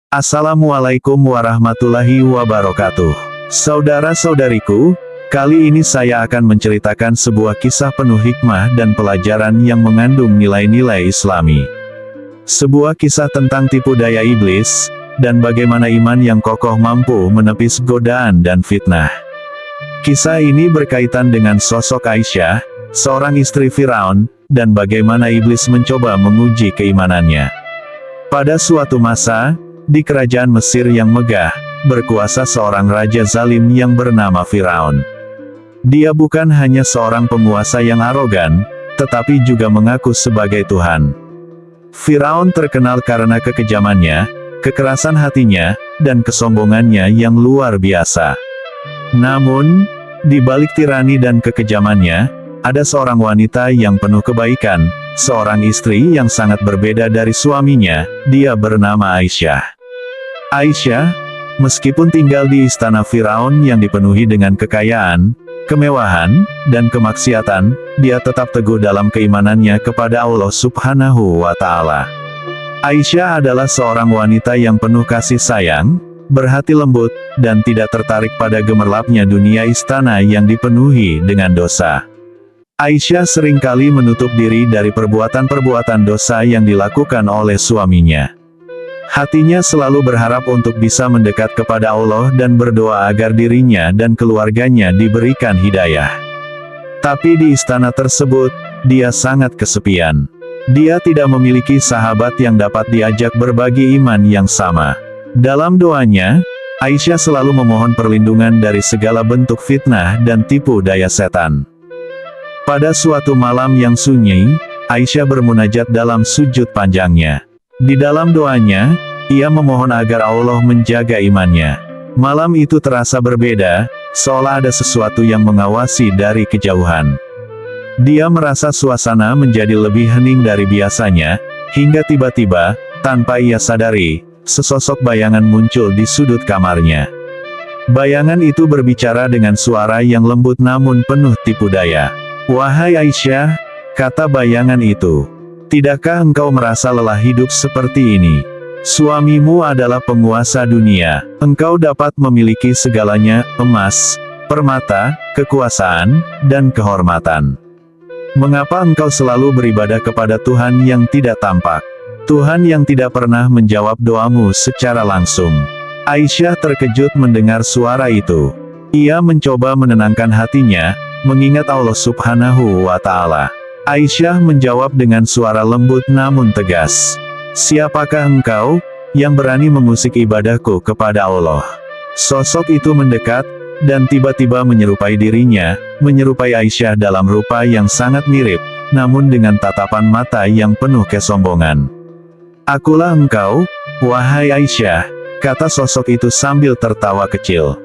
Assalamualaikum warahmatullahi wabarakatuh. Saudara-saudariku, kali ini saya akan menceritakan sebuah kisah penuh hikmah dan pelajaran yang mengandung nilai-nilai Islami. Sebuah kisah tentang tipu daya iblis, dan bagaimana iman yang kokoh mampu menepis godaan dan fitnah. Kisah ini berkaitan dengan sosok Aisyah, seorang istri Firaun, dan bagaimana iblis mencoba menguji keimanannya. Pada suatu masa, di kerajaan Mesir yang megah, berkuasa seorang raja zalim yang bernama Firaun. Dia bukan hanya seorang penguasa yang arogan, tetapi juga mengaku sebagai Tuhan. Firaun terkenal karena kekejamannya, kekerasan hatinya, dan kesombongannya yang luar biasa. Namun, di balik tirani dan kekejamannya, ada seorang wanita yang penuh kebaikan, seorang istri yang sangat berbeda dari suaminya, dia bernama Aisyah. Aisyah, meskipun tinggal di istana Firaun yang dipenuhi dengan kekayaan, kemewahan, dan kemaksiatan, dia tetap teguh dalam keimanannya kepada Allah Subhanahu wa Ta'ala. Aisyah adalah seorang wanita yang penuh kasih sayang, berhati lembut, dan tidak tertarik pada gemerlapnya dunia istana yang dipenuhi dengan dosa. Aisyah seringkali menutup diri dari perbuatan-perbuatan dosa yang dilakukan oleh suaminya. Hatinya selalu berharap untuk bisa mendekat kepada Allah dan berdoa agar dirinya dan keluarganya diberikan hidayah. Tapi di istana tersebut, dia sangat kesepian. Dia tidak memiliki sahabat yang dapat diajak berbagi iman yang sama. Dalam doanya, Aisyah selalu memohon perlindungan dari segala bentuk fitnah dan tipu daya setan. Pada suatu malam yang sunyi, Aisyah bermunajat dalam sujud panjangnya. Di dalam doanya, ia memohon agar Allah menjaga imannya. Malam itu terasa berbeda, seolah ada sesuatu yang mengawasi dari kejauhan. Dia merasa suasana menjadi lebih hening dari biasanya, hingga tiba-tiba, tanpa ia sadari, sesosok bayangan muncul di sudut kamarnya. Bayangan itu berbicara dengan suara yang lembut namun penuh tipu daya. "Wahai Aisyah," kata bayangan itu, "tidakkah engkau merasa lelah hidup seperti ini? Suamimu adalah penguasa dunia. Engkau dapat memiliki segalanya, emas, permata, kekuasaan, dan kehormatan. Mengapa engkau selalu beribadah kepada Tuhan yang tidak tampak? Tuhan yang tidak pernah menjawab doamu secara langsung." Aisyah terkejut mendengar suara itu. Ia mencoba menenangkan hatinya, mengingat Allah Subhanahu wa Ta'ala. Aisyah menjawab dengan suara lembut namun tegas, "Siapakah engkau, yang berani mengusik ibadahku kepada Allah?" Sosok itu mendekat, dan tiba-tiba menyerupai dirinya, menyerupai Aisyah dalam rupa yang sangat mirip, namun dengan tatapan mata yang penuh kesombongan. "Akulah engkau, wahai Aisyah," kata sosok itu sambil tertawa kecil.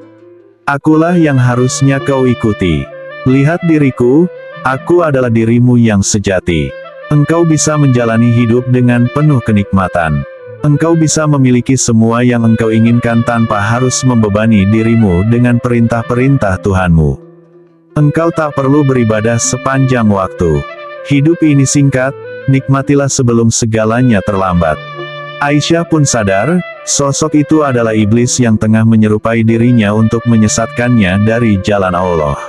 "Akulah yang harusnya kau ikuti. Lihat diriku, aku adalah dirimu yang sejati. Engkau bisa menjalani hidup dengan penuh kenikmatan. Engkau bisa memiliki semua yang engkau inginkan tanpa harus membebani dirimu dengan perintah-perintah Tuhanmu. Engkau tak perlu beribadah sepanjang waktu. Hidup ini singkat, nikmatilah sebelum segalanya terlambat." Aisyah pun sadar, sosok itu adalah iblis yang tengah menyerupai dirinya untuk menyesatkannya dari jalan Allah.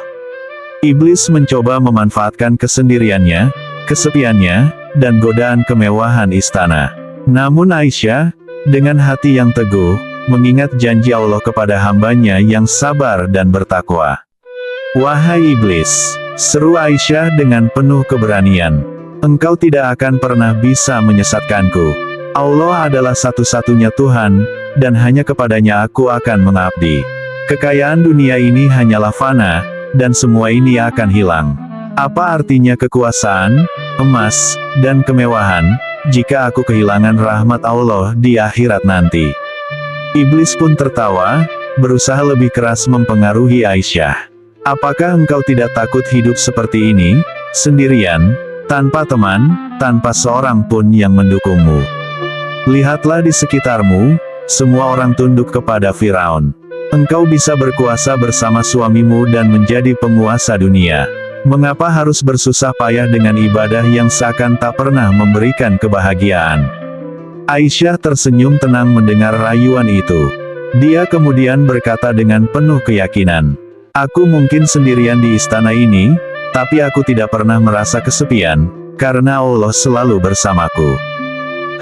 Iblis mencoba memanfaatkan kesendiriannya, kesepiannya, dan godaan kemewahan istana. Namun Aisyah, dengan hati yang teguh, mengingat janji Allah kepada hambanya yang sabar dan bertakwa. "Wahai iblis," seru Aisyah dengan penuh keberanian, "engkau tidak akan pernah bisa menyesatkanku. Allah adalah satu-satunya Tuhan, dan hanya kepadanya aku akan mengabdi. Kekayaan dunia ini hanyalah fana, dan semua ini akan hilang. Apa artinya kekuasaan, emas, dan kemewahan, jika aku kehilangan rahmat Allah di akhirat nanti?" Iblis pun tertawa, berusaha lebih keras mempengaruhi Aisyah. "Apakah engkau tidak takut hidup seperti ini, sendirian, tanpa teman, tanpa seorang pun yang mendukungmu? Lihatlah di sekitarmu, semua orang tunduk kepada Firaun. Engkau bisa berkuasa bersama suamimu dan menjadi penguasa dunia. Mengapa harus bersusah payah dengan ibadah yang seakan tak pernah memberikan kebahagiaan?" Aisyah tersenyum tenang mendengar rayuan itu. Dia kemudian berkata dengan penuh keyakinan, "Aku mungkin sendirian di istana ini, tapi aku tidak pernah merasa kesepian, karena Allah selalu bersamaku.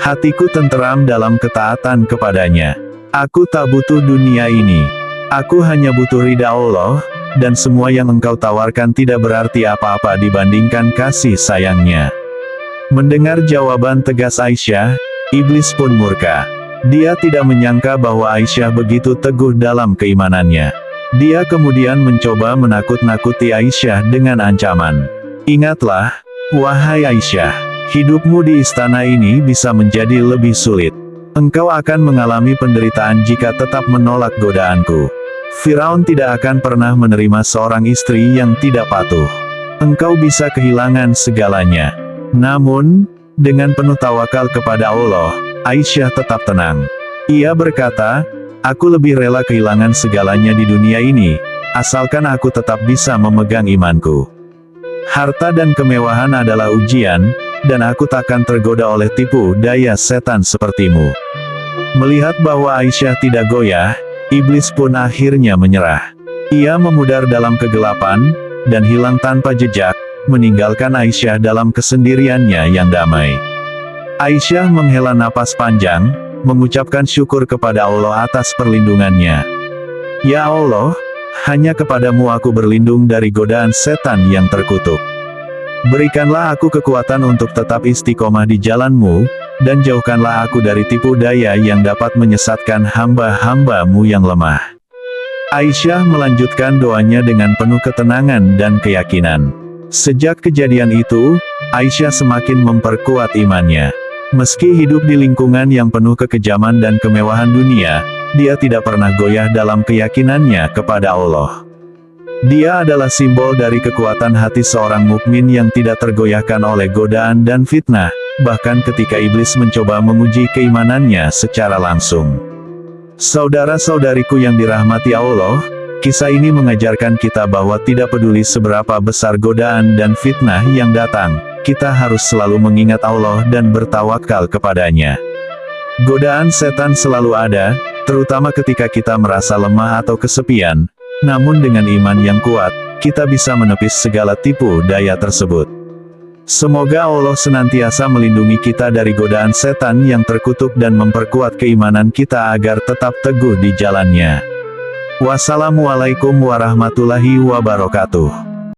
Hatiku tenteram dalam ketaatan kepadanya. Aku tak butuh dunia ini. Aku hanya butuh ridha Allah, dan semua yang engkau tawarkan tidak berarti apa-apa dibandingkan kasih sayangnya." Mendengar jawaban tegas Aisyah, iblis pun murka. Dia tidak menyangka bahwa Aisyah begitu teguh dalam keimanannya. Dia kemudian mencoba menakut-nakuti Aisyah dengan ancaman. "Ingatlah, wahai Aisyah, hidupmu di istana ini bisa menjadi lebih sulit. Engkau akan mengalami penderitaan jika tetap menolak godaanku. Firaun tidak akan pernah menerima seorang istri yang tidak patuh. Engkau bisa kehilangan segalanya." Namun, dengan penuh tawakal kepada Allah, Aisyah tetap tenang. Ia berkata, "Aku lebih rela kehilangan segalanya di dunia ini, asalkan aku tetap bisa memegang imanku. Harta dan kemewahan adalah ujian, dan aku takkan tergoda oleh tipu daya setan sepertimu." Melihat bahwa Aisyah tidak goyah, iblis pun akhirnya menyerah. Ia memudar dalam kegelapan, dan hilang tanpa jejak, meninggalkan Aisyah dalam kesendiriannya yang damai. Aisyah menghela napas panjang, mengucapkan syukur kepada Allah atas perlindungannya. "Ya Allah, hanya kepadamu aku berlindung dari godaan setan yang terkutuk. Berikanlah aku kekuatan untuk tetap istiqomah di jalan-Mu, dan jauhkanlah aku dari tipu daya yang dapat menyesatkan hamba-hamba-Mu yang lemah." Aisyah melanjutkan doanya dengan penuh ketenangan dan keyakinan. Sejak kejadian itu, Aisyah semakin memperkuat imannya. Meski hidup di lingkungan yang penuh kekejaman dan kemewahan dunia, dia tidak pernah goyah dalam keyakinannya kepada Allah. Dia adalah simbol dari kekuatan hati seorang mukmin yang tidak tergoyahkan oleh godaan dan fitnah, bahkan ketika iblis mencoba menguji keimanannya secara langsung. Saudara-saudariku yang dirahmati Allah, kisah ini mengajarkan kita bahwa tidak peduli seberapa besar godaan dan fitnah yang datang, kita harus selalu mengingat Allah dan bertawakal kepadanya. Godaan setan selalu ada, terutama ketika kita merasa lemah atau kesepian, namun dengan iman yang kuat, kita bisa menepis segala tipu daya tersebut. Semoga Allah senantiasa melindungi kita dari godaan setan yang terkutuk dan memperkuat keimanan kita agar tetap teguh di jalannya. Wassalamualaikum warahmatullahi wabarakatuh.